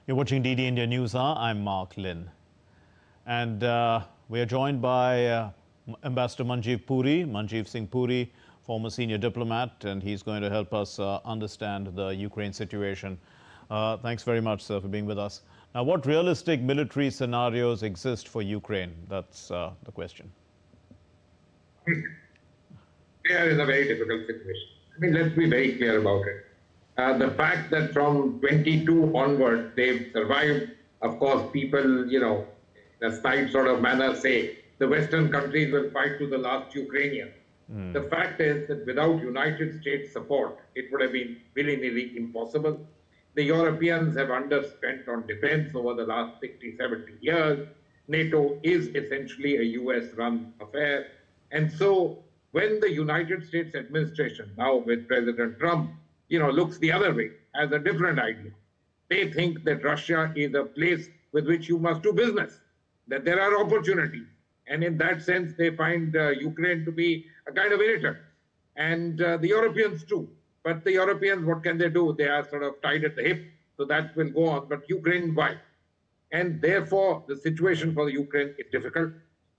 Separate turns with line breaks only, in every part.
You're watching DD India News Hour. I'm Mark Lynn. And we are joined by Ambassador Manjeev Singh Puri, former senior diplomat, and he's going to help us understand the Ukraine situation. Thanks very much, sir, for being with us. Now, what realistic military scenarios exist for Ukraine? That's the question.
There is a very difficult situation. I mean, let's be very clear about it. The fact that from 22 onward, they've survived, of course, people, in a snide sort of manner say, the Western countries will fight to the last Ukrainian. The fact is that without United States support, it would have been willy-nilly impossible. The Europeans have underspent on defense over the last 60, 70 years. NATO is essentially a US-run affair. And so when the United States administration, now with President Trump, looks the other way, has a different idea. They think that Russia is a place with which you must do business, that there are opportunities. And in that sense, they find Ukraine to be a kind of irritant. And the Europeans too. But the Europeans, what can they do? They are sort of tied at the hip, so that will go on. But Ukraine, why? And therefore, the situation for the Ukraine is difficult.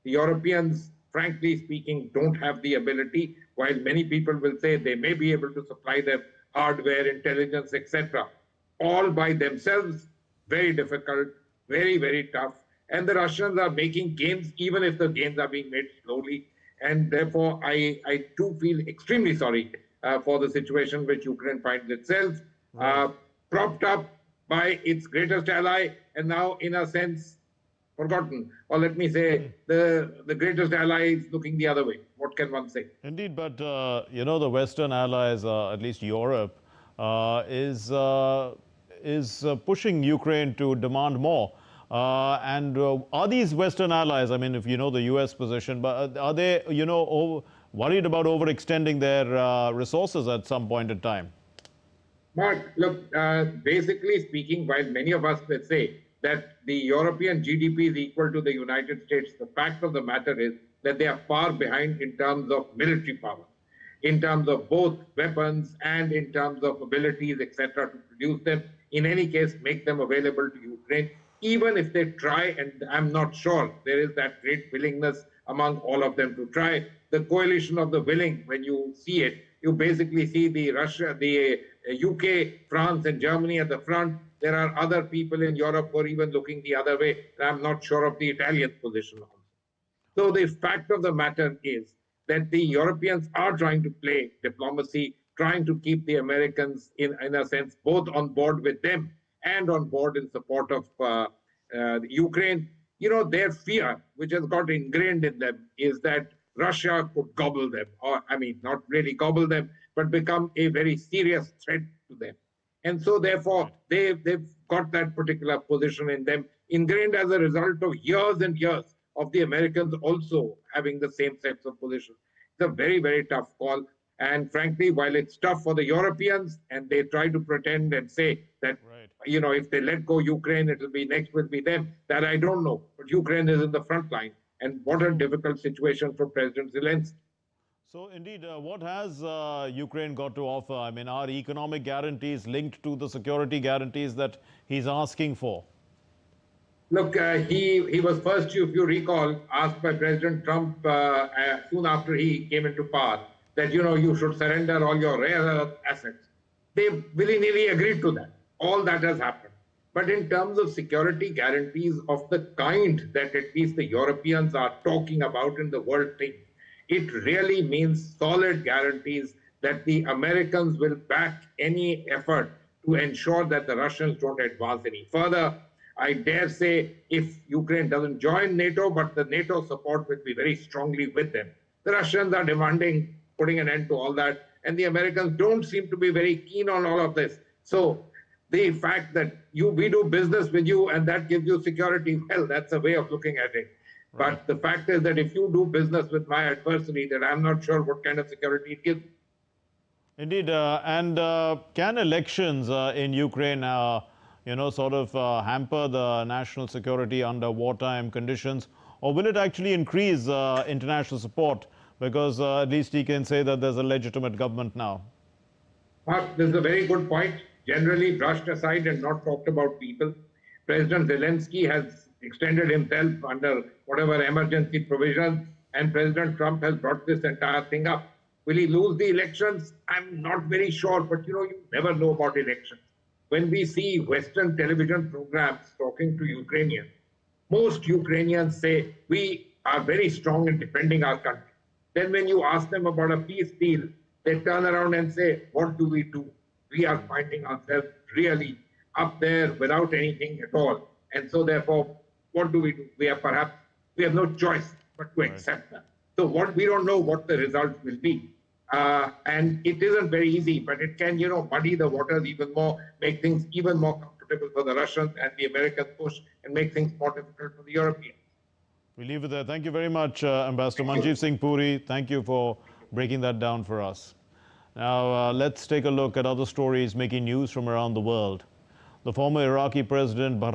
The Europeans, frankly speaking, don't have the ability, while many people will say they may be able to supply them hardware, intelligence, etc., all by themselves. Very difficult, very, very tough. And the Russians are making gains, even if the gains are being made slowly. And therefore, I too feel extremely sorry for the situation which Ukraine finds itself, propped up by its greatest ally, and now, in a sense, forgotten. Or let me say, the greatest ally is looking the other way. What can one say?
Indeed, but the Western allies, at least Europe, is pushing Ukraine to demand more. And are these Western allies, I mean, if you know the US position, but are they, worried about overextending their resources at some point in time?
Mark, look, basically speaking, while many of us will say that the European GDP is equal to the United States, the fact of the matter is that they are far behind in terms of military power, in terms of both weapons and in terms of abilities, etc., to produce them. In any case, make them available to Ukraine. Even if they try, and I'm not sure there is that great willingness among all of them to try, the coalition of the willing, when you see it, you basically see the UK, France, and Germany at the front. There are other people in Europe who are even looking the other way. I'm not sure of the Italian position also. So the fact of the matter is that the Europeans are trying to play diplomacy, trying to keep the Americans, in a sense, both on board with them and on board in support of Ukraine. Their fear, which has got ingrained in them, is that Russia could gobble them, or, I mean, not really gobble them, but become a very serious threat to them. And so, therefore, they've got that particular position in them, ingrained as a result of years and years of the Americans also having the same sets of positions. It's a very, very tough call. And frankly, while it's tough for the Europeans, and they try to pretend and say that, if they let go Ukraine, next will be them, that I don't know. But Ukraine is in the front line. And what a difficult situation for President Zelensky.
So, indeed, what has Ukraine got to offer? I mean, are economic guarantees linked to the security guarantees that he's asking for?
Look, he was first, if you recall, asked by President Trump soon after he came into power that, you should surrender all your rare earth assets. They willy-nilly agreed to that. All that has happened. But in terms of security guarantees of the kind that at least the Europeans are talking about in the world thing, it really means solid guarantees that the Americans will back any effort to ensure that the Russians don't advance any further. I dare say if Ukraine doesn't join NATO, but the NATO support will be very strongly with them. The Russians are demanding putting an end to all that, and the Americans don't seem to be very keen on all of this. So the fact that we do business with you and that gives you security, well, that's a way of looking at it. Right. But the fact is that if you do business with my adversary, then I'm not sure what kind of security it gives.
Indeed. And can elections in Ukraine, sort of hamper the national security under wartime conditions? Or will it actually increase international support? Because at least he can say that there's a legitimate government now.
Mark, this is a very good point. Generally brushed aside and not talked about people. President Zelensky has extended himself under whatever emergency provisions, and President Trump has brought this entire thing up. Will he lose the elections? I'm not very sure, but you never know about elections. When we see Western television programs talking to Ukrainians, most Ukrainians say, we are very strong in defending our country. Then when you ask them about a peace deal, they turn around and say, what do we do? We are finding ourselves really up there without anything at all. And so therefore, what do? We have no choice but to accept that. So we don't know what the results will be. And it isn't very easy, but it can, muddy the waters even more, make things even more comfortable for the Russians and the American push, and make things more difficult for the Europeans.
We leave it there. Thank you very much, Ambassador Manjeev Singh Puri. Thank you for breaking that down for us. Now, let's take a look at other stories making news from around the world. The former Iraqi President Bahram